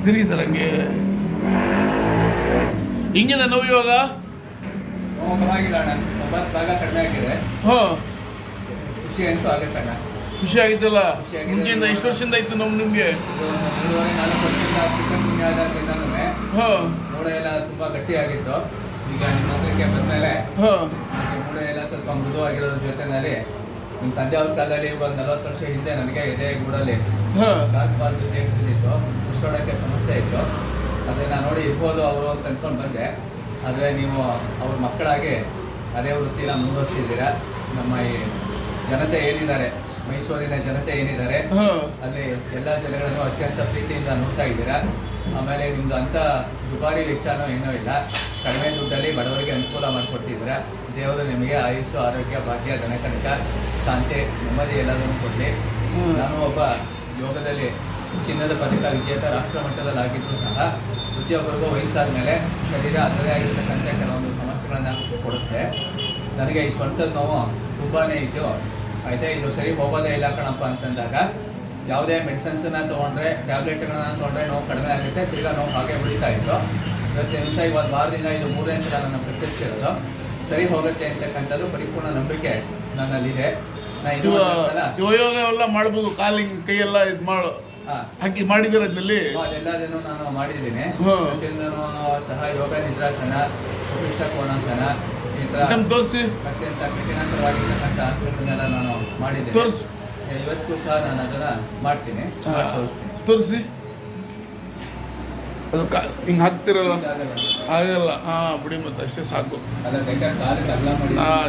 ತಿರುಗಿ ಸರ್ ಹಂಗೆ. ಹಿಂಗಿದೆ ನೋವು ಇವಾಗ? ಪರವಾಗಿಲ್ಲ ಅಣ್ಣ, 9 ಭಾಗ ಕಡಿಮೆ ಆಗಿದೆ. ಹಾಂ, ಖುಷಿ ಅಂತೂ ಆಗುತ್ತೆ ಅಣ್ಣ. ಖುಷಿ ಆಗಿತ್ತಲ್ಲ? ಖುಷಿಯಾಗಿದೆ. ಮುಂಚೆಯಿಂದ ಎಷ್ಟು ವರ್ಷದಿಂದ ಇತ್ತು ನೋವು ನಿಮಗೆ? 3.5-4 ವರ್ಷದಿಂದ ಚಿಕನ್ ಗುನ್ಯ ಆದಾಗಿಂದನೂ ಹಾಂ ಮೂಳೆ ಎಲ್ಲ ತುಂಬ ಗಟ್ಟಿಯಾಗಿತ್ತು. ಈಗ ನಿಮ್ಮ ಹತ್ರಕ್ಕೆ ಬಂದಮೇಲೆ ಹಾಂ ಮೂಳೆ ಎಲ್ಲ ಸ್ವಲ್ಪ ಮೃದುವಾಗಿರೋದ್ರ ಜೊತೆನಲ್ಲಿ ನಿಮ್ಮ ತಂದೆ ಅವ್ರ ಕಾಲದಲ್ಲಿ ಒಂದು 40 ವರ್ಷ ಹಿಂದೆ ನನಗೆ ಎದೆ ಗೂಡಲ್ಲಿ ಹಾಂ ಕಾಲು ಬಿದ್ದಿತ್ತು, ಉಸಿರಾಡೋಕ್ಕೆ ಸಮಸ್ಯೆ ಇತ್ತು. ಅದನ್ನು ನೋಡಿ ಇರ್ಬೋದು ಅವರು ಅಂತ ಅಂದ್ಕೊಂಡು ಬಂದೆ. ಆದರೆ ನೀವು ಅವ್ರ ಮಕ್ಕಳಾಗಿ ಅದೇ ವೃತ್ತಿನ ಮುಂದುವರಿಸಿದ್ದೀರಾ. ನಮ್ಮ ಈ ಜನತೆ ಏನಿದ್ದಾರೆ, ಮೈಸೂರಿನ ಜನತೆ ಏನಿದ್ದಾರೆ, ಹಾಂ ಅಲ್ಲಿ ಎಲ್ಲ ಜನಗಳನ್ನು ಅತ್ಯಂತ ಪ್ರೀತಿಯಿಂದ ನೋಡ್ತಾ ಇದ್ದೀರಾ. ಆಮೇಲೆ ನಿಮ್ಮದು ಅಂಥ ದುಬಾರಿ ವೆಚ್ಚನೂ ಏನೂ ಇಲ್ಲ, ಕಡಿಮೆ ದುಡ್ಡಲ್ಲಿ ಬಡವರಿಗೆ ಅನುಕೂಲ ಮಾಡಿಕೊಡ್ತಿದ್ದೀರಾ. ದೇವರು ನಿಮಗೆ ಆಯುಸ್ಸು, ಆರೋಗ್ಯ, ಭಾಗ್ಯ, ಧನಕನಕ, ಶಾಂತಿ, ನೆಮ್ಮದಿ ಎಲ್ಲದನ್ನು ಕೊಡಲಿ. ನಾನು ಒಬ್ಬ ಯೋಗದಲ್ಲಿ ಚಿನ್ನದ ಪದಕ ವಿಜೇತ ರಾಷ್ಟ್ರ ಮಟ್ಟದಲ್ಲಿ ಆಗಿದ್ದು ಸಹ ಪ್ರತಿಯೊಬ್ಬರಿಗೂ ವಯಸ್ಸಾದ ಮೇಲೆ ಶರೀರ ಅದರದೇ ಆಗಿರ್ತಕ್ಕಂಥ ಕೆಲವೊಂದು ಸಮಸ್ಯೆಗಳನ್ನು ಕೊಡುತ್ತೆ. ನನಗೆ ಈ ಸೊಂಟದ ನೋವು ತುಂಬಾ ಇತ್ತು. ಆಯಿತಾ, ಇದು ಸರಿ ಹೋಗೋದೇ ಇಲ್ಲ ಕಣಪ್ಪ ಅಂತಂದಾಗ ಯಾವುದೇ ಮೆಡಿಸಿನ್ಸನ್ನು ತೊಗೊಂಡ್ರೆ, ಟ್ಯಾಬ್ಲೆಟ್ಗಳನ್ನು ತೊಗೊಂಡ್ರೆ ನೋವು ಕಡಿಮೆ ಆಗುತ್ತೆ, ತಿರ್ಗಾ ನೋವು ಹಾಗೆ ಉಳಿತಾ ಇತ್ತು. ಇವತ್ತು ನಿಮಿಷ ಇವತ್ತು ವಾರದಿಂದ ಇದು 3ನೇ ಸಲ ನನ್ನ ಪ್ರಕಟಿಸ್ತಿರೋದು. ಸರಿ ಹೋಗುತ್ತೆ ಅಂತಕ್ಕಂಥದ್ದು ಪರಿಪೂರ್ಣ ನಂಬಿಕೆ ನನ್ನಲ್ಲಿದೆ. ನಾನು ಇದು ಸಲ ಯೋಗ ಎಲ್ಲ ಮಾಡ್ಬೋದು, ಕಾಲಿಂಗ್ ಕೈಯೆಲ್ಲ ಇದು ಮಾಡು ಹಾಕಿ ಮಾಡಿದ್ದೀರ ಅದರಲ್ಲಿ? ಅದೆಲ್ಲದನ್ನು ನಾನು ಮಾಡಿದ್ದೀನಿ. ಹಾಂ. ಪ್ರತಿಯೊಂದನ್ನು ಸಹ ಯೋಗ ನಿದ್ರಾಸನ, ಉಪೃಷ್ಟ ಕೋಣಾಸನ, ಈ ಥರ ನಮ್ಗೆ ತೋರಿಸಿ. ಅತ್ಯಂತ ಕಠಿಣವಾಗಿರ್ತಕ್ಕಂಥ ಆಸನಗಳನ್ನೆಲ್ಲ ನಾನು ಮಾಡಿದ್ದೀನಿ. ತೋರಿಸಿ. ಇವತ್ತಿಗೂ ಸಹ ನಾನು ಅದನ್ನು ಮಾಡ್ತೀನಿ, ತೋರಿಸ್ತೀನಿ. ತೋರಿಸಿ. ಅದು ಹಿಂಗೆ ಹಾಕ್ತಿರಲ್ಲ, ಆಗಲ್ಲ. ಹಾಂ ಬಿಡಿ, ಮತ್ತೆ ಅಷ್ಟೇ ಸಾಕು. ಅಲ್ಲ ಬೇಕಾದ್ರೆ ಕಾಲಿಗೆ ಅಲ್ಲ ಮಾಡಿ. ಹಾಂ